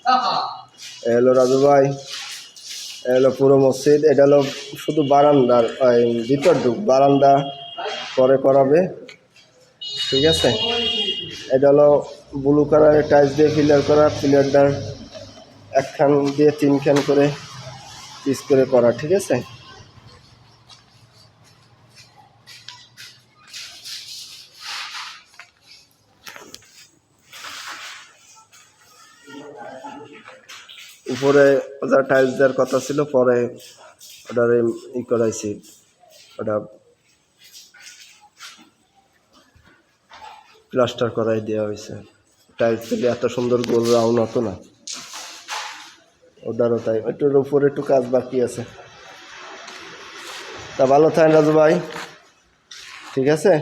এ হলো রাজু ভাই, এ হলো পুরো মসজিদ। এটা হলো শুধু বারান্দার ভিতর ঢুক, বারান্দা পরে করাবে, ঠিক আছে। এটা হলো ব্লু কালারের টাইলস দিয়ে ফিলার করা, ফিলারটার একখান দিয়ে তিনখান করে পিস করে করা, ঠিক আছে। উপরে ওটা টাইলস দেওয়ার কথা ছিল, পরে ওটার করাইছি, ওটা প্লাস্টার করাই দেওয়া হয়েছে। টাইলস দিলে এত সুন্দর গোল রাউন্ড হতো না, ওটারও তাই। ওইটার উপরে একটু কাজ বাকি আছে। তা ভালো থাকেন রাজু ভাই, ঠিক আছে।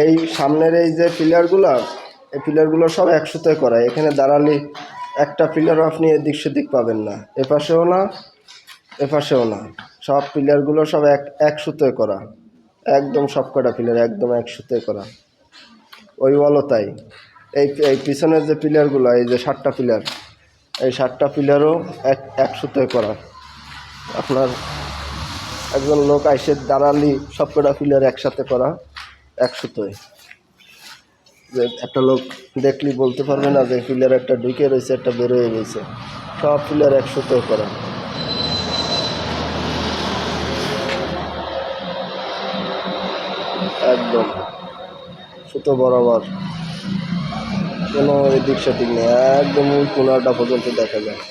এই সামনের এই যে পিলারগুলো, এই পিলারগুলো সব একসাথে করা। এখানে দাঁড়ালে একটা পিলারও আপনি এদিক সেদিক পাবেন না, এপাশেও না এপাশেও না। সব পিলারগুলো সব এক সুতোয় করা, একদম সব কটা পিলার একদম এক সুতোয় করা। ওই বলো তাই। এই পিছনের যে পিলারগুলো, এই যে 7টা পিলার, এই 7টা পিলারও এক সুতোয় করা। আপনার একজন লোক আইসে দাঁড়ালি সব কটা পিলার একসাথে করা এক সুতোয়। যে একটা লোক দেখলি বলতে পারবে না যে পিলার একটা ঢুকে রয়েছে, একটা বেরোয় রয়েছে। সব পিলার এক সুতোয় করা, একদম সুতো বরাবর, কোনো এদিক সেদিক নেই, একদম ওই কোনাটা পর্যন্ত দেখা যায়।